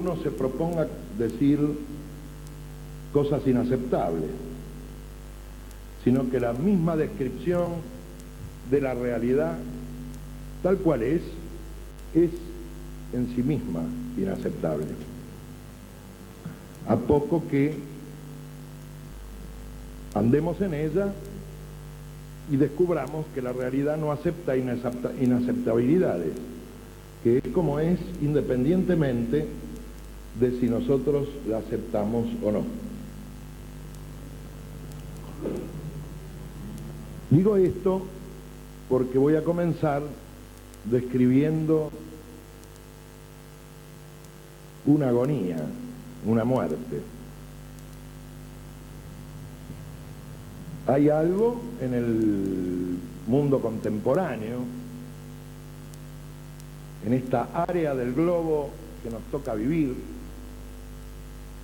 uno se proponga decir cosas inaceptables, sino que la misma descripción de la realidad tal cual es en sí misma inaceptable. A poco que andemos en ella y descubramos que la realidad no acepta inaceptabilidades, que es como es independientemente de si nosotros la aceptamos o no. Digo esto porque voy a comenzar describiendo una agonía, una muerte. Hay algo en el mundo contemporáneo, en esta área del globo que nos toca vivir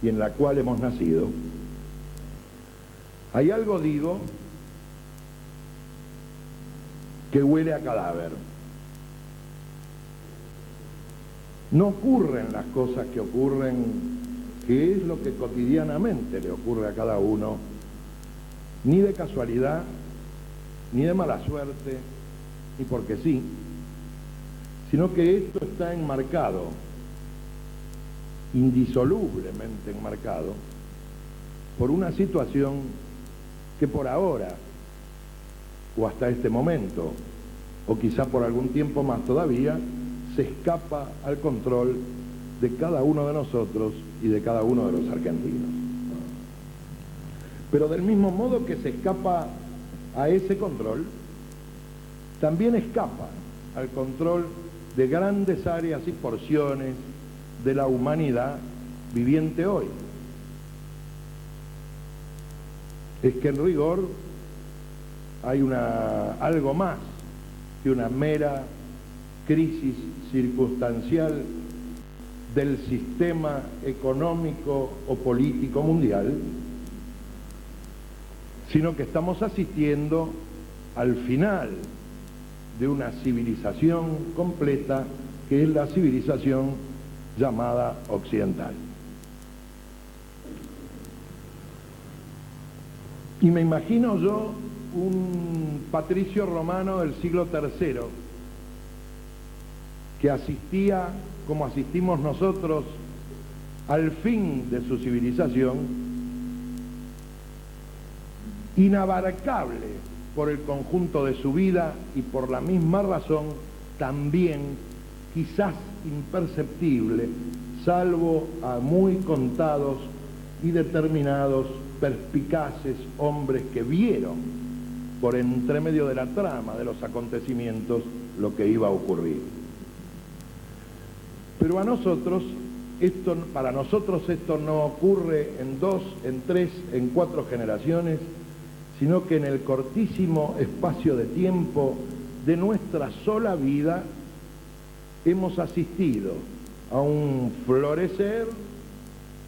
y en la cual hemos nacido. Hay algo, digo, que huele a cadáver. No ocurren las cosas que ocurren, que es lo que cotidianamente le ocurre a cada uno, ni de casualidad, ni de mala suerte, ni porque sí, sino que esto está enmarcado, indisolublemente enmarcado, por una situación que por ahora, o hasta este momento, o quizá por algún tiempo más todavía, se escapa al control de cada uno de nosotros y de cada uno de los argentinos. Pero del mismo modo que se escapa a ese control, también escapa al control de grandes áreas y porciones de la humanidad viviente hoy. Es que en rigor hay algo más que una mera crisis circunstancial del sistema económico o político mundial, sino que estamos asistiendo al final de una civilización completa, que es la civilización llamada occidental. Y me imagino yo un patricio romano del siglo III que asistía, como asistimos nosotros, al fin de su civilización, inabarcable por el conjunto de su vida y por la misma razón también quizás imperceptible, salvo a muy contados y determinados perspicaces hombres que vieron por entremedio de la trama de los acontecimientos lo que iba a ocurrir. Pero para nosotros esto no ocurre en 2, en 3, en 4 generaciones, sino que en el cortísimo espacio de tiempo de nuestra sola vida hemos asistido a un florecer,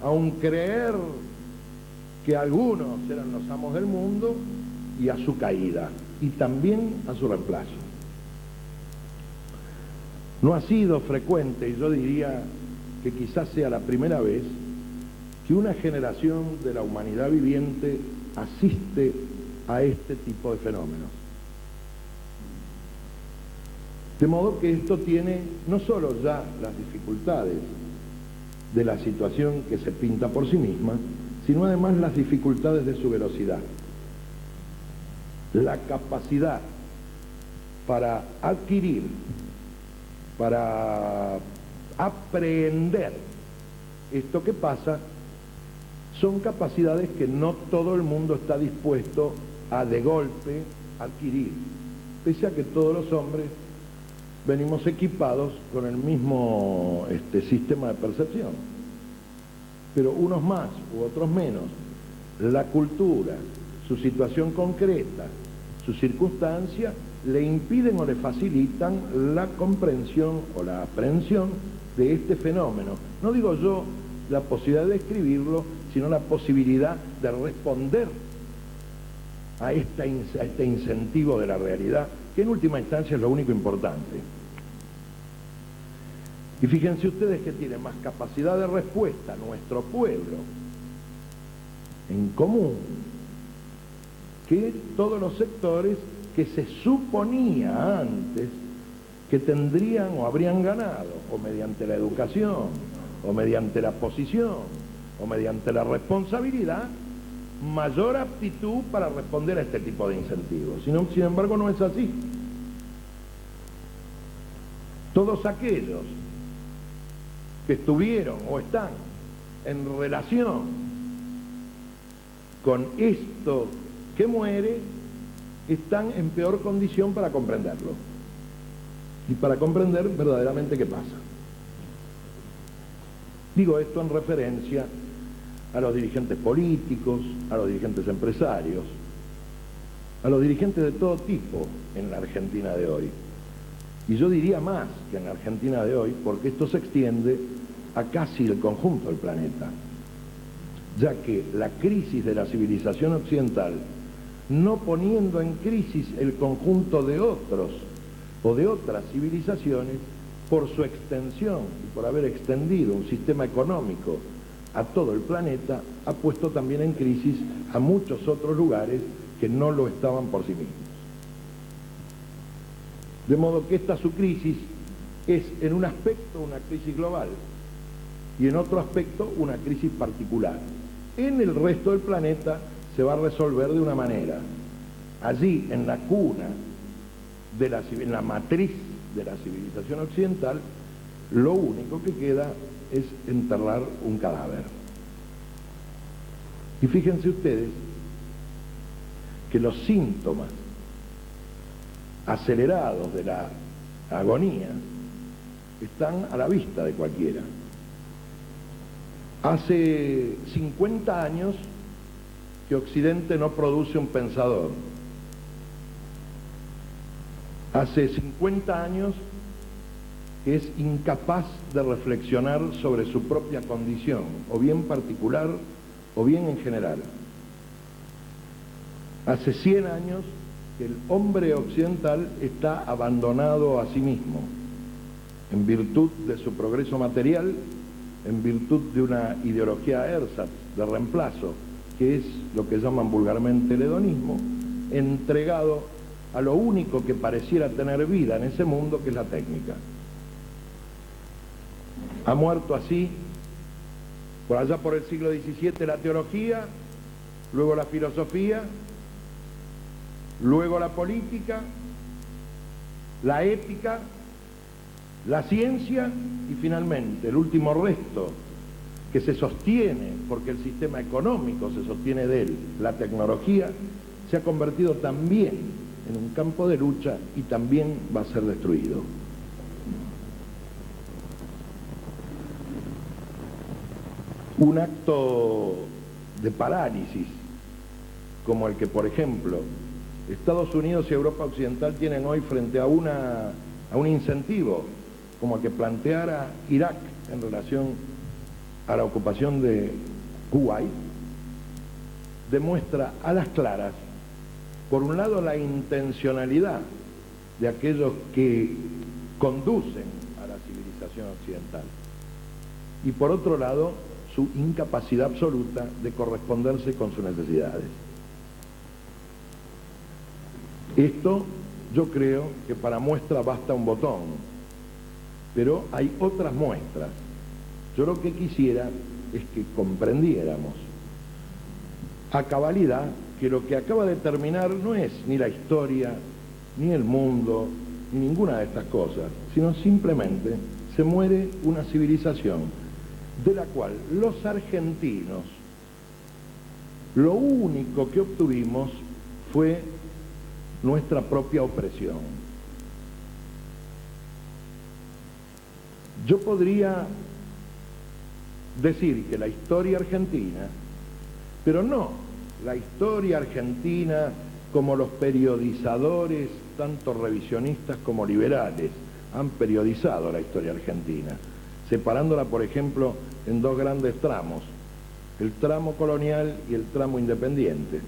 a un creer que algunos eran los amos del mundo, y a su caída, y también a su reemplazo. No ha sido frecuente, y yo diría que quizás sea la primera vez, que una generación de la humanidad viviente asiste a este tipo de fenómenos. De modo que esto tiene no solo ya las dificultades de la situación que se pinta por sí misma, sino además las dificultades de su velocidad. La capacidad para adquirir, para aprehender esto que pasa, son capacidades que no todo el mundo está dispuesto a de golpe adquirir, pese a que todos los hombres venimos equipados con el mismo sistema de percepción, pero unos más u otros menos. La cultura, su situación concreta, su circunstancia, le impiden o le facilitan la comprensión o la aprehensión de este fenómeno. No digo yo la posibilidad de describirlo, sino la posibilidad de responder a este incentivo de la realidad, que en última instancia es lo único importante. Y fíjense ustedes que tiene más capacidad de respuesta nuestro pueblo en común que todos los sectores que se suponía antes que tendrían o habrían ganado, o mediante la educación, o mediante la posición, o mediante la responsabilidad, mayor aptitud para responder a este tipo de incentivos. Sin embargo, no es así. Todos aquellos que estuvieron o están en relación con esto que muere, están en peor condición para comprenderlo y para comprender verdaderamente qué pasa. Digo esto en referencia a los dirigentes políticos, a los dirigentes empresarios, a los dirigentes de todo tipo en la Argentina de hoy. Y yo diría más que en la Argentina de hoy, porque esto se extiende a casi el conjunto del planeta, ya que la crisis de la civilización occidental, no poniendo en crisis el conjunto de otros o de otras civilizaciones, por su extensión y por haber extendido un sistema económico a todo el planeta, ha puesto también en crisis a muchos otros lugares que no lo estaban por sí mismos. De modo que esta su crisis es en un aspecto una crisis global y en otro aspecto una crisis particular. En el resto del planeta se va a resolver de una manera. Allí, en la cuna, en la matriz de la civilización occidental, lo único que queda es enterrar un cadáver. Y fíjense ustedes que los síntomas acelerados de la agonía están a la vista de cualquiera. Hace 50 años que Occidente no produce un pensador. Hace 50 años que es incapaz de reflexionar sobre su propia condición, o bien particular, o bien en general. Hace 100 años que el hombre occidental está abandonado a sí mismo, en virtud de su progreso material, en virtud de una ideología ersatz, de reemplazo, que es lo que llaman vulgarmente el hedonismo, entregado a lo único que pareciera tener vida en ese mundo, que es la técnica. Ha muerto así, por allá por el siglo XVII, la teología, luego la filosofía, luego la política, la ética, la ciencia y finalmente el último resto que se sostiene, porque el sistema económico se sostiene de él, la tecnología, se ha convertido también en un campo de lucha y también va a ser destruido. Un acto de parálisis como el que, por ejemplo, Estados Unidos y Europa Occidental tienen hoy frente a un incentivo como el que planteara Irak en relación a la ocupación de Kuwait, demuestra a las claras, por un lado, la intencionalidad de aquellos que conducen a la civilización occidental y por otro lado su incapacidad absoluta de corresponderse con sus necesidades. Esto yo creo que para muestra basta un botón, pero hay otras muestras. Yo lo que quisiera es que comprendiéramos a cabalidad que lo que acaba de terminar no es ni la historia, ni el mundo, ni ninguna de estas cosas, sino simplemente se muere una civilización de la cual los argentinos lo único que obtuvimos fue nuestra propia opresión. Yo podría decir que la historia argentina, pero no la historia argentina como los periodizadores, tanto revisionistas como liberales, han periodizado la historia argentina, separándola, por ejemplo, en dos grandes tramos, el tramo colonial y el tramo independiente.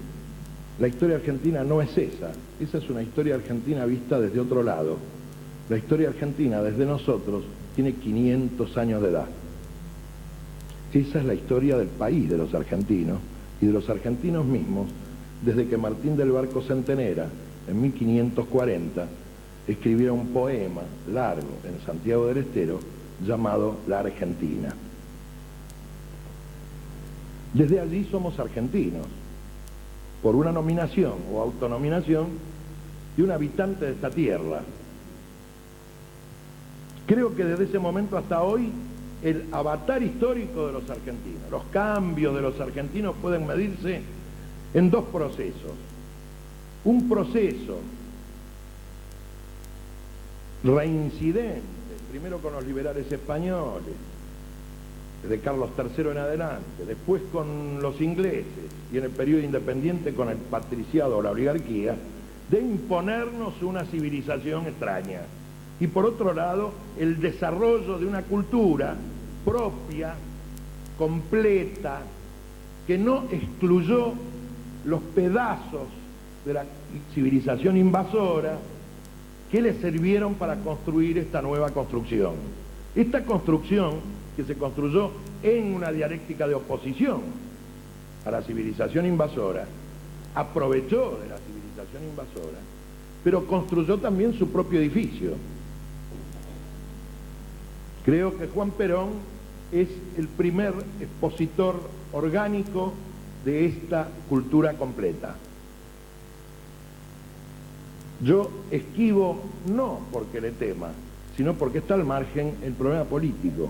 La historia argentina no es esa es una historia argentina vista desde otro lado. La historia argentina desde nosotros tiene 500 años de edad. Esa es la historia del país, de los argentinos, y de los argentinos mismos, desde que Martín del Barco Centenera, en 1540, escribiera un poema largo en Santiago del Estero llamado La Argentina. Desde allí somos argentinos, por una nominación o autonominación de un habitante de esta tierra. Creo que desde ese momento hasta hoy, el avatar histórico de los argentinos, los cambios de los argentinos pueden medirse en dos procesos. Un proceso reincidente, primero con los liberales españoles, de Carlos III en adelante, después con los ingleses y en el periodo independiente con el patriciado o la oligarquía, de imponernos una civilización extraña. Y por otro lado, el desarrollo de una cultura propia, completa, que no excluyó los pedazos de la civilización invasora que le sirvieron para construir esta nueva construcción. Esta construcción que se construyó en una dialéctica de oposición a la civilización invasora, aprovechó de la civilización invasora, pero construyó también su propio edificio. Creo que Juan Perón es el primer expositor orgánico de esta cultura completa. Yo esquivo no porque le tema, sino porque está al margen el problema político.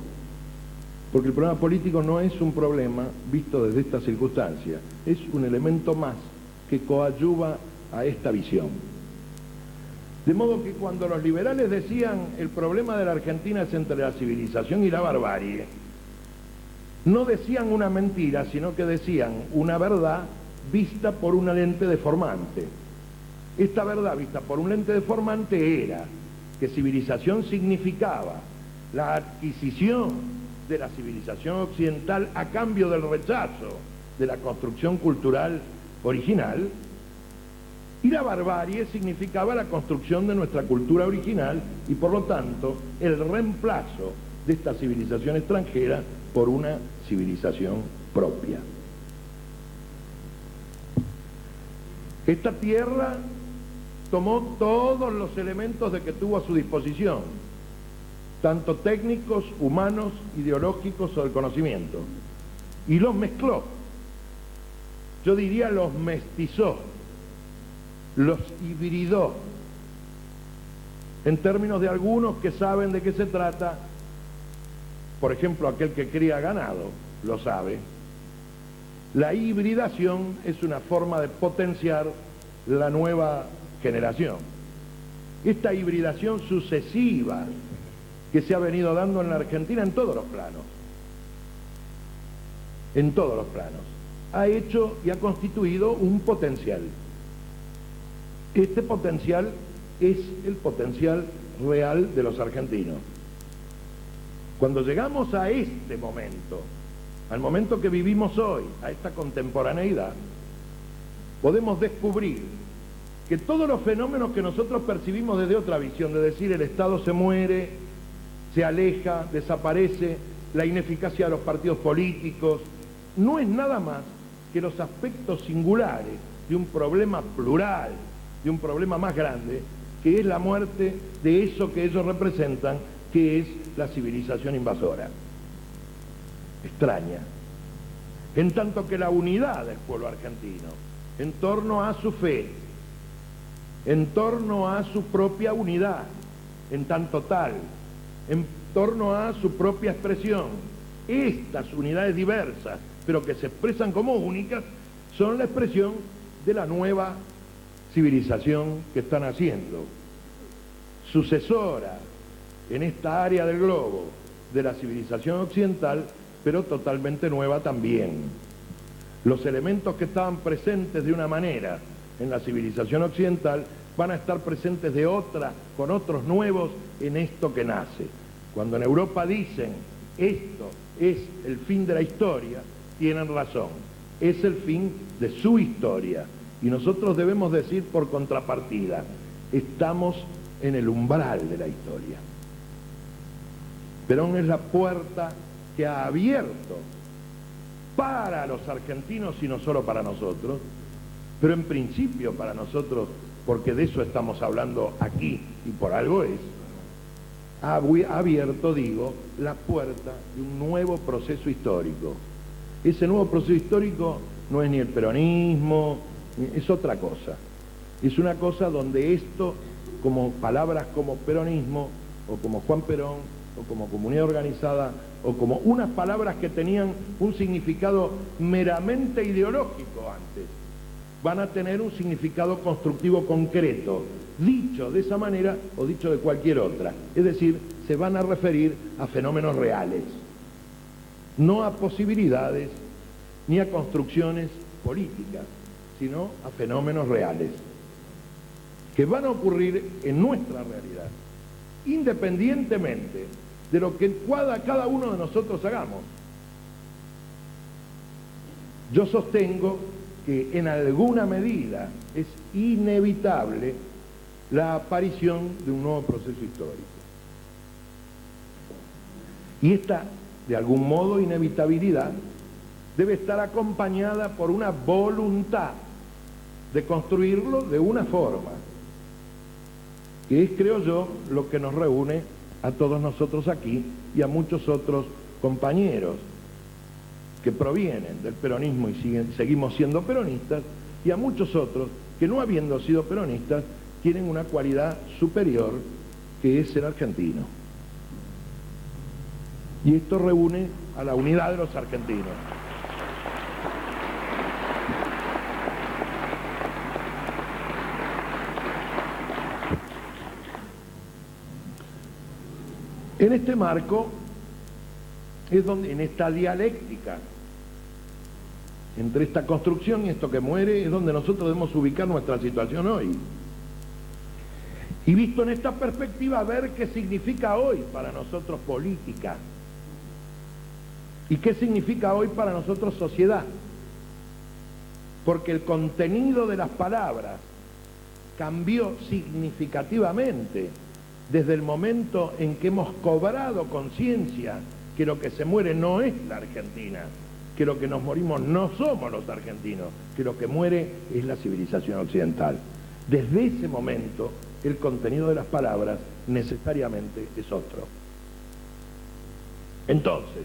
Porque el problema político no es un problema visto desde esta circunstancia, es un elemento más que coadyuva a esta visión. De modo que cuando los liberales decían el problema de la Argentina es entre la civilización y la barbarie, no decían una mentira, sino que decían una verdad vista por una lente deformante. Esta verdad vista por un lente deformante era que civilización significaba la adquisición de la civilización occidental a cambio del rechazo de la construcción cultural original, y la barbarie significaba la construcción de nuestra cultura original y por lo tanto el reemplazo de esta civilización extranjera por una civilización propia. Esta tierra tomó todos los elementos de que tuvo a su disposición, tanto técnicos, humanos, ideológicos o del conocimiento, y los mezcló. Yo diría los mestizó, los hibridó. En términos de algunos que saben de qué se trata, por ejemplo, aquel que cría ganado lo sabe, la hibridación es una forma de potenciar la nueva generación. Esta hibridación sucesiva que se ha venido dando en la Argentina en todos los planos, ha hecho y ha constituido un potencial. Este potencial es el potencial real de los argentinos. Cuando llegamos a este momento, al momento que vivimos hoy, a esta contemporaneidad, podemos descubrir que todos los fenómenos que nosotros percibimos desde otra visión, de decir el Estado se muere, se aleja, desaparece, la ineficacia de los partidos políticos, no es nada más que los aspectos singulares de un problema plural, de un problema más grande, que es la muerte de eso que ellos representan, que es la civilización invasora. Extraña. En tanto que la unidad del pueblo argentino, en torno a su fe, en torno a su propia unidad, en tanto tal, en torno a su propia expresión, estas unidades diversas, pero que se expresan como únicas, son la expresión de la nueva civilización que están haciendo, sucesora en esta área del globo de la civilización occidental, pero totalmente nueva también. Los elementos que estaban presentes de una manera en la civilización occidental van a estar presentes de otra, con otros nuevos en esto que nace. Cuando en Europa dicen esto es el fin de la historia, tienen razón, es el fin de su historia. Y nosotros debemos decir por contrapartida, estamos en el umbral de la historia. Perón es la puerta que ha abierto para los argentinos y no solo para nosotros, pero en principio para nosotros, porque de eso estamos hablando aquí y por algo es, ha abierto, digo, la puerta de un nuevo proceso histórico. Ese nuevo proceso histórico no es ni el peronismo, es otra cosa. Es una cosa donde esto, como palabras como peronismo, o como Juan Perón, o como comunidad organizada, o como unas palabras que tenían un significado meramente ideológico antes, van a tener un significado constructivo concreto, dicho de esa manera o dicho de cualquier otra. Es decir, se van a referir a fenómenos reales, no a posibilidades ni a construcciones políticas, sino a fenómenos reales, que van a ocurrir en nuestra realidad, independientemente de lo que cada uno de nosotros hagamos. Yo sostengo que en alguna medida es inevitable la aparición de un nuevo proceso histórico. Y esta, de algún modo, inevitabilidad debe estar acompañada por una voluntad de construirlo de una forma, que es, creo yo, lo que nos reúne a todos nosotros aquí y a muchos otros compañeros que provienen del peronismo y seguimos siendo peronistas, y a muchos otros que, no habiendo sido peronistas, tienen una cualidad superior, que es ser argentino. Y esto reúne a la unidad de los argentinos. En este marco es donde, en esta dialéctica entre esta construcción y esto que muere, es donde nosotros debemos ubicar nuestra situación hoy. Y visto en esta perspectiva, ver qué significa hoy para nosotros política y qué significa hoy para nosotros sociedad. Porque el contenido de las palabras cambió significativamente desde el momento en que hemos cobrado conciencia que lo que se muere no es la Argentina, que lo que nos morimos no somos los argentinos, que lo que muere es la civilización occidental. Desde ese momento, el contenido de las palabras necesariamente es otro. Entonces,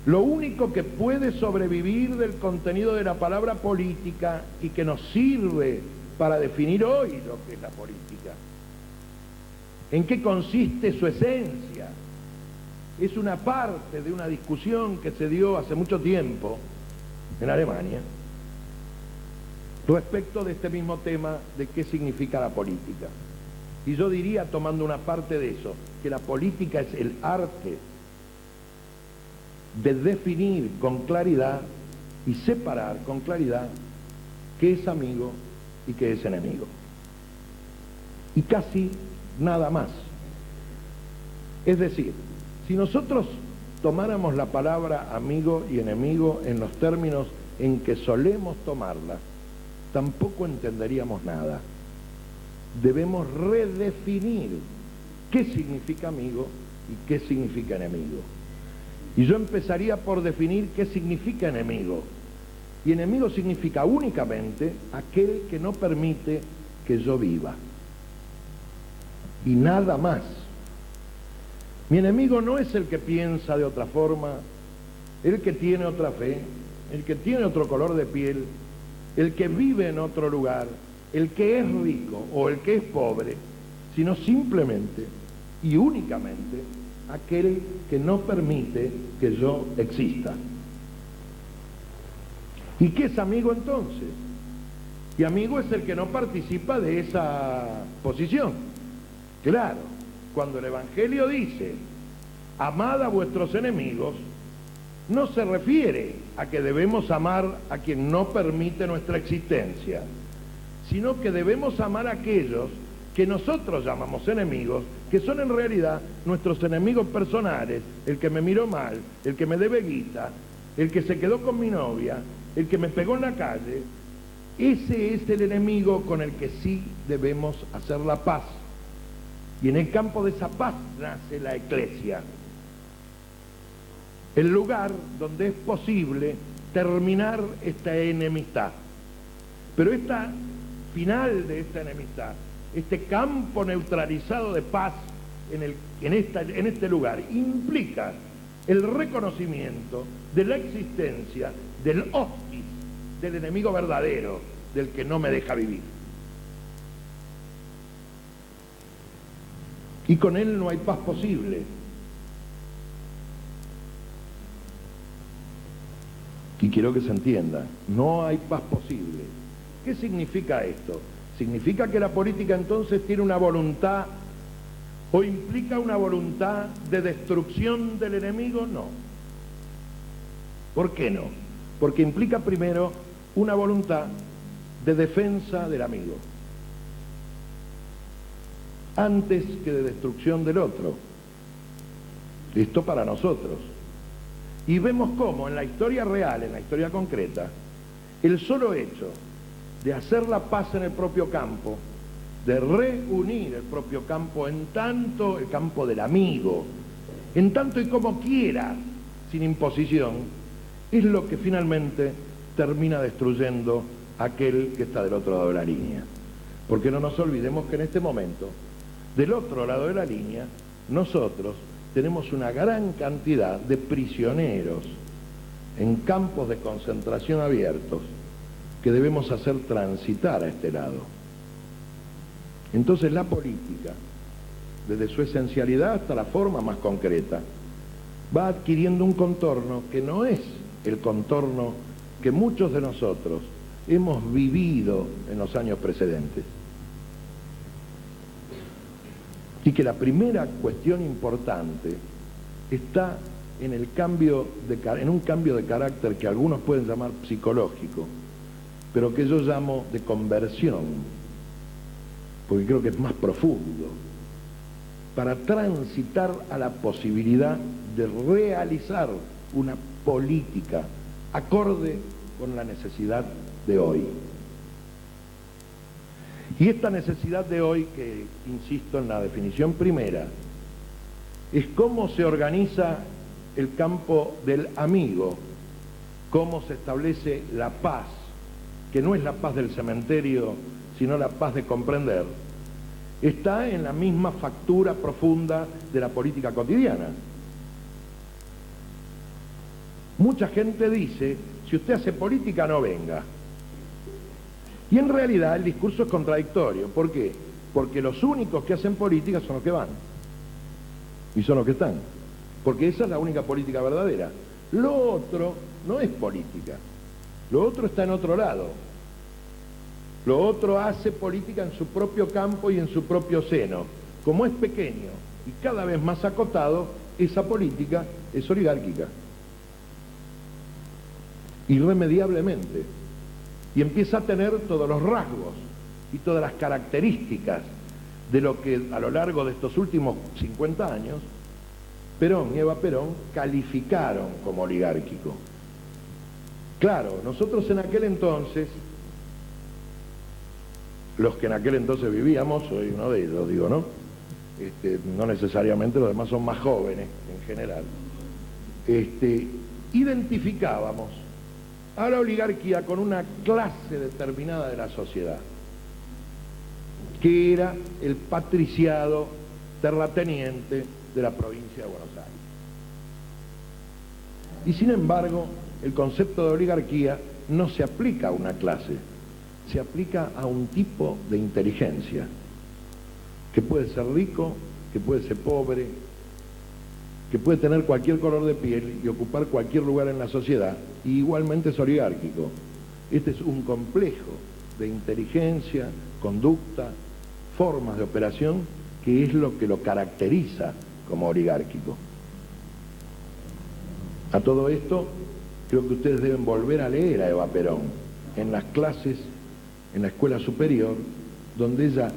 lo único que puede sobrevivir del contenido de la palabra política y que nos sirve para definir hoy lo que es la política, en qué consiste su esencia, es una parte de una discusión que se dio hace mucho tiempo en Alemania respecto de este mismo tema de qué significa la política. Y yo diría, tomando una parte de eso, que la política es el arte de definir con claridad y separar con claridad qué es amigo y qué es enemigo. Y casi nada más. Es decir, si nosotros tomáramos la palabra amigo y enemigo en los términos en que solemos tomarla, tampoco entenderíamos nada. Debemos redefinir qué significa amigo y qué significa enemigo. Y yo empezaría por definir qué significa enemigo. Y enemigo significa únicamente aquel que no permite que yo viva. Y nada más. Mi enemigo no es el que piensa de otra forma, el que tiene otra fe, el que tiene otro color de piel, el que vive en otro lugar, el que es rico o el que es pobre, sino simplemente y únicamente aquel que no permite que yo exista. ¿Y qué es amigo entonces? Y amigo es el que no participa de esa posición. Claro, cuando el Evangelio dice, amad a vuestros enemigos, no se refiere a que debemos amar a quien no permite nuestra existencia, sino que debemos amar a aquellos que nosotros llamamos enemigos, que son en realidad nuestros enemigos personales, el que me miró mal, el que me debe guita, el que se quedó con mi novia, el que me pegó en la calle. Ese es el enemigo con el que sí debemos hacer la paz. Y en el campo de esa paz nace la Iglesia, el lugar donde es posible terminar esta enemistad. Pero esta final de esta enemistad, este campo neutralizado de paz en este lugar, implica el reconocimiento de la existencia del hostis, del enemigo verdadero, del que no me deja vivir. Y con él no hay paz posible. Y quiero que se entienda, no hay paz posible. ¿Qué significa esto? ¿Significa que la política entonces tiene una voluntad o implica una voluntad de destrucción del enemigo? No. ¿Por qué no? Porque implica primero una voluntad de defensa del amigo, antes que de destrucción del otro. Esto para nosotros. Y vemos cómo en la historia real, en la historia concreta, el solo hecho de hacer la paz en el propio campo, de reunir el propio campo en tanto el campo del amigo, en tanto y como quiera, sin imposición, es lo que finalmente termina destruyendo a aquel que está del otro lado de la línea. Porque no nos olvidemos que en este momento, del otro lado de la línea, nosotros tenemos una gran cantidad de prisioneros en campos de concentración abiertos que debemos hacer transitar a este lado. Entonces la política, desde su esencialidad hasta la forma más concreta, va adquiriendo un contorno que no es el contorno que muchos de nosotros hemos vivido en los años precedentes. Y que la primera cuestión importante está en un cambio de carácter que algunos pueden llamar psicológico, pero que yo llamo de conversión, porque creo que es más profundo, para transitar a la posibilidad de realizar una política acorde con la necesidad de hoy. Y esta necesidad de hoy, que insisto en la definición primera, es cómo se organiza el campo del amigo, cómo se establece la paz, que no es la paz del cementerio, sino la paz de comprender, está en la misma factura profunda de la política cotidiana. Mucha gente dice, si usted hace política, no venga. Y en realidad el discurso es contradictorio. ¿Por qué? Porque los únicos que hacen política son los que van. Y son los que están. Porque esa es la única política verdadera. Lo otro no es política. Lo otro está en otro lado. Lo otro hace política en su propio campo y en su propio seno. Como es pequeño y cada vez más acotado, esa política es oligárquica. Irremediablemente. Y empieza a tener todos los rasgos y todas las características de lo que a lo largo de estos últimos 50 años Perón y Eva Perón calificaron como oligárquico. Claro, nosotros en aquel entonces, los que en aquel entonces vivíamos, soy uno de ellos, digo, ¿no? No necesariamente, los demás son más jóvenes en general, identificábamos a la oligarquía con una clase determinada de la sociedad, que era el patriciado terrateniente de la provincia de Buenos Aires. Y sin embargo, el concepto de oligarquía no se aplica a una clase, se aplica a un tipo de inteligencia, que puede ser rico, que puede ser pobre, que puede tener cualquier color de piel y ocupar cualquier lugar en la sociedad, y igualmente es oligárquico. Este es un complejo de inteligencia, conducta, formas de operación, que es lo que lo caracteriza como oligárquico. A todo esto, creo que ustedes deben volver a leer a Eva Perón en las clases, en la escuela superior, donde ella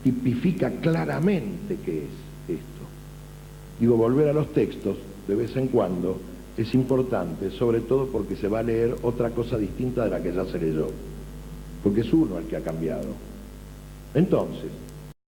tipifica claramente qué es esto. Digo, volver a los textos de vez en cuando es importante, sobre todo porque se va a leer otra cosa distinta de la que ya se leyó, porque es uno el que ha cambiado. Entonces,